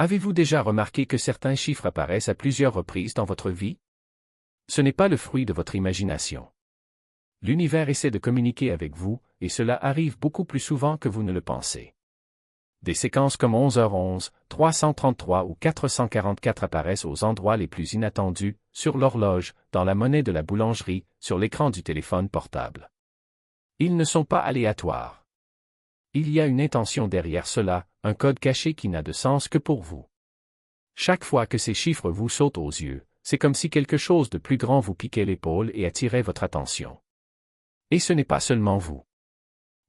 Avez-vous déjà remarqué que certains chiffres apparaissent à plusieurs reprises dans votre vie? Ce n'est pas le fruit de votre imagination. L'univers essaie de communiquer avec vous, et cela arrive beaucoup plus souvent que vous ne le pensez. Des séquences comme 11h11, 333 ou 444 apparaissent aux endroits les plus inattendus, sur l'horloge, dans la monnaie de la boulangerie, sur l'écran du téléphone portable. Ils ne sont pas aléatoires. Il y a une intention derrière cela, un code caché qui n'a de sens que pour vous. Chaque fois que ces chiffres vous sautent aux yeux, c'est comme si quelque chose de plus grand vous piquait l'épaule et attirait votre attention. Et ce n'est pas seulement vous.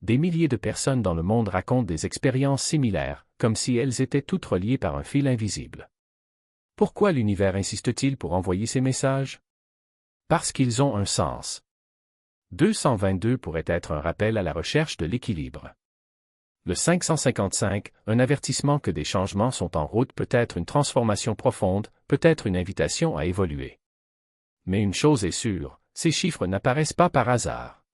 Des milliers de personnes dans le monde racontent des expériences similaires, comme si elles étaient toutes reliées par un fil invisible. Pourquoi l'univers insiste-t-il pour envoyer ces messages? Parce qu'ils ont un sens. 222 pourrait être un rappel à la recherche de l'équilibre. Le 555, un avertissement que des changements sont en route, peut être une transformation profonde, peut être une invitation à évoluer. Mais une chose est sûre, ces chiffres n'apparaissent pas par hasard.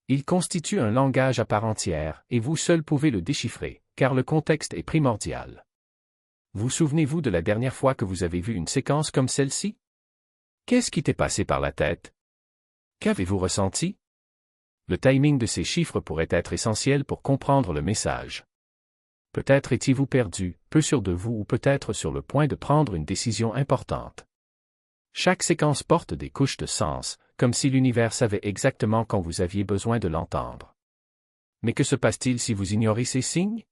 Ils constituent un langage à part entière, et vous seul pouvez le déchiffrer, car le contexte est primordial. Vous souvenez-vous de la dernière fois que vous avez vu une séquence comme celle-ci? Qu'est-ce qui t'est passé par la tête? Qu'avez-vous ressenti? Le timing de ces chiffres pourrait être essentiel pour comprendre le message. Peut-être étiez-vous perdu, peu sûr de vous ou peut-être sur le point de prendre une décision importante. Chaque séquence porte des couches de sens, comme si l'univers savait exactement quand vous aviez besoin de l'entendre. Mais que se passe-t-il si vous ignorez ces signes?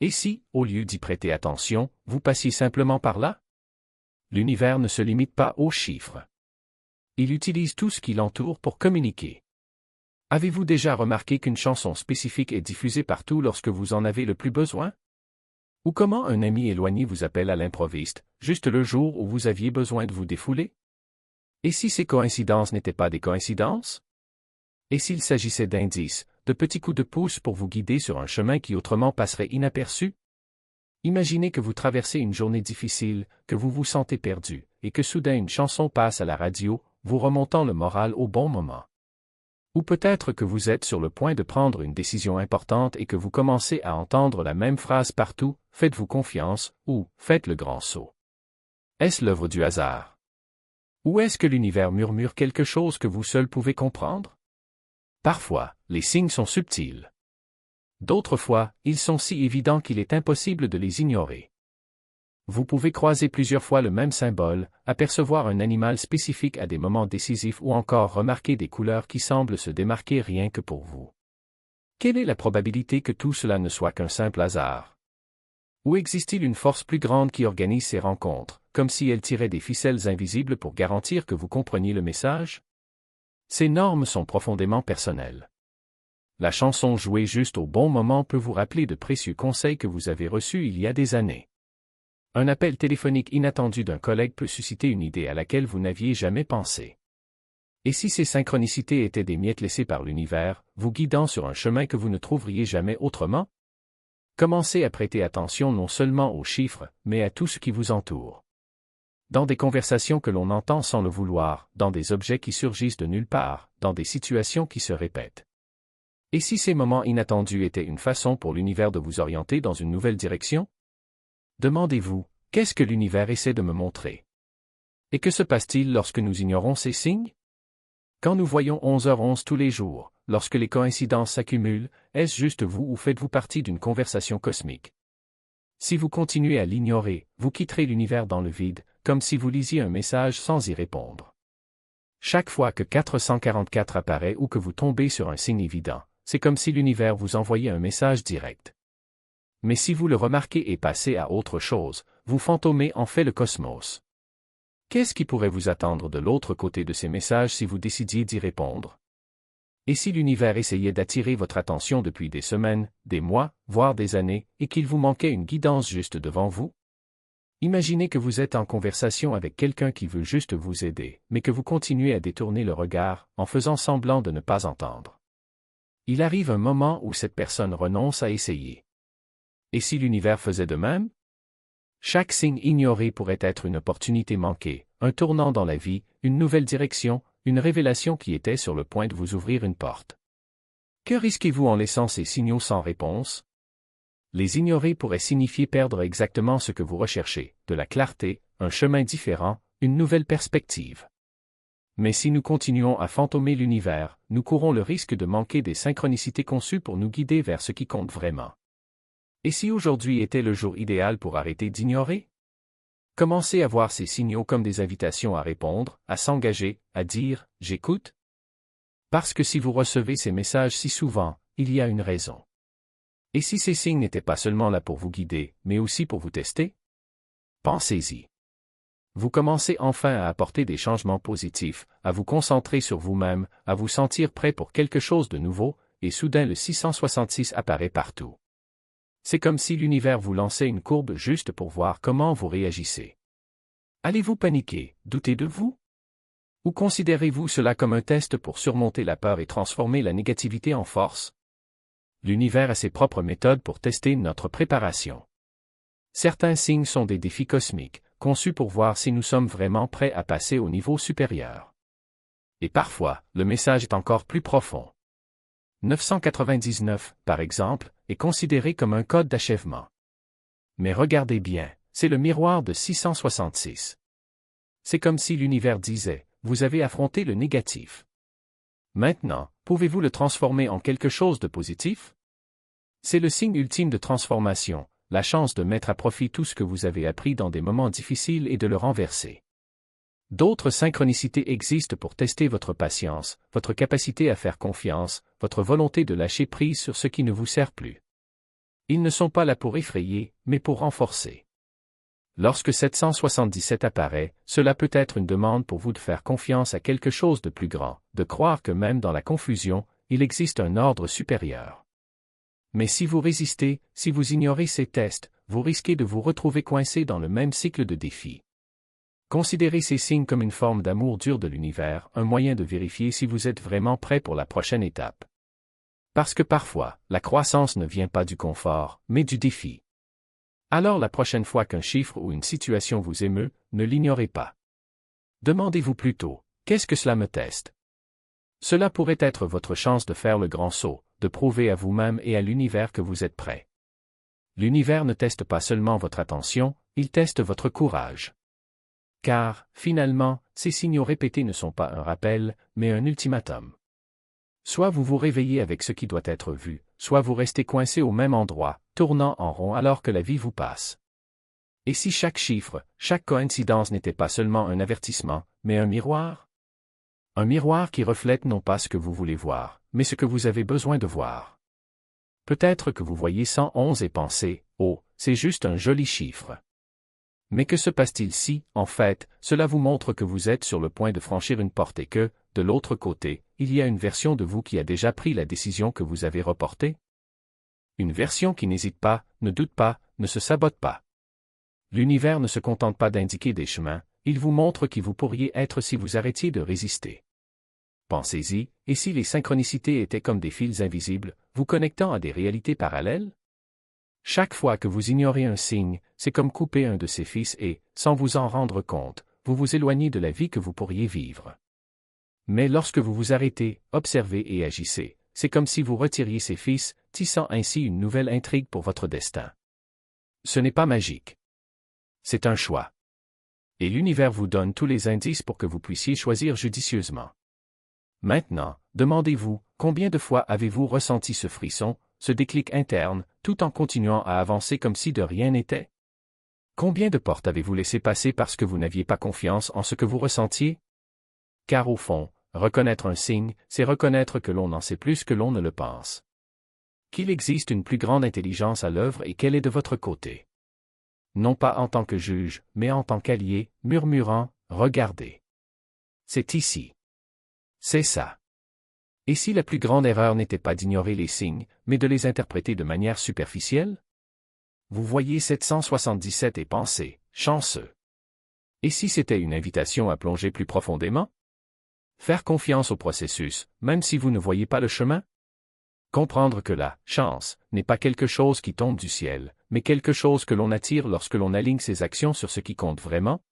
Et si, au lieu d'y prêter attention, vous passiez simplement par là? L'univers ne se limite pas aux chiffres. Il utilise tout ce qui l'entoure pour communiquer. Avez-vous déjà remarqué qu'une chanson spécifique est diffusée partout lorsque vous en avez le plus besoin? Ou comment un ami éloigné vous appelle à l'improviste, juste le jour où vous aviez besoin de vous défouler? Et si ces coïncidences n'étaient pas des coïncidences? Et s'il s'agissait d'indices, de petits coups de pouce pour vous guider sur un chemin qui autrement passerait inaperçu? Imaginez que vous traversez une journée difficile, que vous vous sentez perdu, et que soudain une chanson passe à la radio, vous remontant le moral au bon moment. Ou peut-être que vous êtes sur le point de prendre une décision importante et que vous commencez à entendre la même phrase partout, « Faites-vous confiance » ou « Faites le grand saut ». Est-ce l'œuvre du hasard? Ou est-ce que l'univers murmure quelque chose que vous seul pouvez comprendre? Parfois, les signes sont subtils. D'autres fois, ils sont si évidents qu'il est impossible de les ignorer. Vous pouvez croiser plusieurs fois le même symbole, apercevoir un animal spécifique à des moments décisifs ou encore remarquer des couleurs qui semblent se démarquer rien que pour vous. Quelle est la probabilité que tout cela ne soit qu'un simple hasard? Ou existe-t-il une force plus grande qui organise ces rencontres, comme si elle tirait des ficelles invisibles pour garantir que vous compreniez le message? Ces normes sont profondément personnelles. La chanson jouée juste au bon moment peut vous rappeler de précieux conseils que vous avez reçus il y a des années. Un appel téléphonique inattendu d'un collègue peut susciter une idée à laquelle vous n'aviez jamais pensé. Et si ces synchronicités étaient des miettes laissées par l'univers, vous guidant sur un chemin que vous ne trouveriez jamais autrement? Commencez à prêter attention non seulement aux chiffres, mais à tout ce qui vous entoure. Dans des conversations que l'on entend sans le vouloir, dans des objets qui surgissent de nulle part, dans des situations qui se répètent. Et si ces moments inattendus étaient une façon pour l'univers de vous orienter dans une nouvelle direction? Demandez-vous, qu'est-ce que l'univers essaie de me montrer? Et que se passe-t-il lorsque nous ignorons ces signes? Quand nous voyons 11h11 tous les jours, lorsque les coïncidences s'accumulent, est-ce juste vous ou faites-vous partie d'une conversation cosmique? Si vous continuez à l'ignorer, vous quitterez l'univers dans le vide, comme si vous lisiez un message sans y répondre. Chaque fois que 444 apparaît ou que vous tombez sur un signe évident, c'est comme si l'univers vous envoyait un message direct. Mais si vous le remarquez et passez à autre chose, vous fantomez en fait le cosmos. Qu'est-ce qui pourrait vous attendre de l'autre côté de ces messages si vous décidiez d'y répondre? Et si l'univers essayait d'attirer votre attention depuis des semaines, des mois, voire des années, et qu'il vous manquait une guidance juste devant vous? Imaginez que vous êtes en conversation avec quelqu'un qui veut juste vous aider, mais que vous continuez à détourner le regard, en faisant semblant de ne pas entendre. Il arrive un moment où cette personne renonce à essayer. Et si l'univers faisait de même? Chaque signe ignoré pourrait être une opportunité manquée, un tournant dans la vie, une nouvelle direction, une révélation qui était sur le point de vous ouvrir une porte. Que risquez-vous en laissant ces signaux sans réponse? Les ignorer pourrait signifier perdre exactement ce que vous recherchez, de la clarté, un chemin différent, une nouvelle perspective. Mais si nous continuons à fantômer l'univers, nous courons le risque de manquer des synchronicités conçues pour nous guider vers ce qui compte vraiment. Et si aujourd'hui était le jour idéal pour arrêter d'ignorer? Commencez à voir ces signaux comme des invitations à répondre, à s'engager, à dire « j'écoute ». Parce que si vous recevez ces messages si souvent, il y a une raison. Et si ces signes n'étaient pas seulement là pour vous guider, mais aussi pour vous tester? Pensez-y. Vous commencez enfin à apporter des changements positifs, à vous concentrer sur vous-même, à vous sentir prêt pour quelque chose de nouveau, et soudain le 666 apparaît partout. C'est comme si l'univers vous lançait une courbe juste pour voir comment vous réagissez. Allez-vous paniquer, douter de vous? Ou considérez-vous cela comme un test pour surmonter la peur et transformer la négativité en force? L'univers a ses propres méthodes pour tester notre préparation. Certains signes sont des défis cosmiques, conçus pour voir si nous sommes vraiment prêts à passer au niveau supérieur. Et parfois, le message est encore plus profond. 999, par exemple, est considéré comme un code d'achèvement. Mais regardez bien, c'est le miroir de 666. C'est comme si l'univers disait, vous avez affronté le négatif. Maintenant, pouvez-vous le transformer en quelque chose de positif? C'est le signe ultime de transformation, la chance de mettre à profit tout ce que vous avez appris dans des moments difficiles et de le renverser. D'autres synchronicités existent pour tester votre patience, votre capacité à faire confiance, votre volonté de lâcher prise sur ce qui ne vous sert plus. Ils ne sont pas là pour effrayer, mais pour renforcer. Lorsque 777 apparaît, cela peut être une demande pour vous de faire confiance à quelque chose de plus grand, de croire que même dans la confusion, il existe un ordre supérieur. Mais si vous résistez, si vous ignorez ces tests, vous risquez de vous retrouver coincé dans le même cycle de défis. Considérez ces signes comme une forme d'amour dur de l'univers, un moyen de vérifier si vous êtes vraiment prêt pour la prochaine étape. Parce que parfois, la croissance ne vient pas du confort, mais du défi. Alors la prochaine fois qu'un chiffre ou une situation vous émeut, ne l'ignorez pas. Demandez-vous plutôt, qu'est-ce que cela me teste? Cela pourrait être votre chance de faire le grand saut, de prouver à vous-même et à l'univers que vous êtes prêt. L'univers ne teste pas seulement votre attention, il teste votre courage. Car, finalement, ces signaux répétés ne sont pas un rappel, mais un ultimatum. Soit vous vous réveillez avec ce qui doit être vu, soit vous restez coincé au même endroit, tournant en rond alors que la vie vous passe. Et si chaque chiffre, chaque coïncidence n'était pas seulement un avertissement, mais un miroir? Un miroir qui reflète non pas ce que vous voulez voir, mais ce que vous avez besoin de voir. Peut-être que vous voyez 111 et pensez, « Oh, c'est juste un joli chiffre. » Mais que se passe-t-il si, en fait, cela vous montre que vous êtes sur le point de franchir une porte et que, de l'autre côté, il y a une version de vous qui a déjà pris la décision que vous avez reportée? Une version qui n'hésite pas, ne doute pas, ne se sabote pas. L'univers ne se contente pas d'indiquer des chemins, il vous montre qui vous pourriez être si vous arrêtiez de résister. Pensez-y, et si les synchronicités étaient comme des fils invisibles, vous connectant à des réalités parallèles? Chaque fois que vous ignorez un signe, c'est comme couper un de ses fils et, sans vous en rendre compte, vous vous éloignez de la vie que vous pourriez vivre. Mais lorsque vous vous arrêtez, observez et agissez, c'est comme si vous retiriez ses fils, tissant ainsi une nouvelle intrigue pour votre destin. Ce n'est pas magique. C'est un choix. Et l'univers vous donne tous les indices pour que vous puissiez choisir judicieusement. Maintenant, demandez-vous, combien de fois avez-vous ressenti ce frisson, ce déclic interne, tout en continuant à avancer comme si de rien n'était? Combien de portes avez-vous laissé passer parce que vous n'aviez pas confiance en ce que vous ressentiez? Car au fond, reconnaître un signe, c'est reconnaître que l'on en sait plus que l'on ne le pense. Qu'il existe une plus grande intelligence à l'œuvre et qu'elle est de votre côté. Non pas en tant que juge, mais en tant qu'allié, murmurant, regardez. C'est ici. C'est ça. Et si la plus grande erreur n'était pas d'ignorer les signes, mais de les interpréter de manière superficielle? Vous voyez 777 et pensez, chanceux. Et si c'était une invitation à plonger plus profondément? Faire confiance au processus, même si vous ne voyez pas le chemin? Comprendre que la chance n'est pas quelque chose qui tombe du ciel, mais quelque chose que l'on attire lorsque l'on aligne ses actions sur ce qui compte vraiment?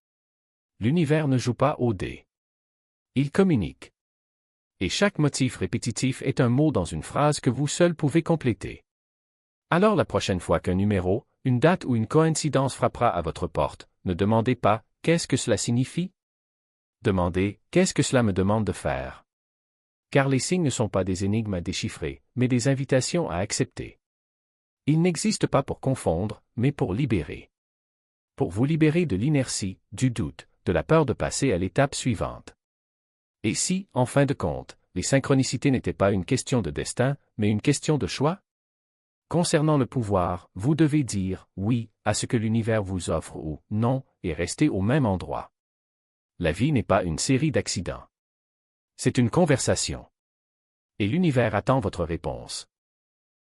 L'univers ne joue pas au dé. Il communique. Et chaque motif répétitif est un mot dans une phrase que vous seul pouvez compléter. Alors la prochaine fois qu'un numéro, une date ou une coïncidence frappera à votre porte, ne demandez pas « Qu'est-ce que cela signifie ?» Demandez « Qu'est-ce que cela me demande de faire ?» Car les signes ne sont pas des énigmes à déchiffrer, mais des invitations à accepter. Ils n'existent pas pour confondre, mais pour libérer. Pour vous libérer de l'inertie, du doute, de la peur de passer à l'étape suivante. Et si, en fin de compte, les synchronicités n'étaient pas une question de destin, mais une question de choix? Concernant le pouvoir, vous devez dire « oui » à ce que l'univers vous offre ou « non » et rester au même endroit. La vie n'est pas une série d'accidents. C'est une conversation. Et l'univers attend votre réponse.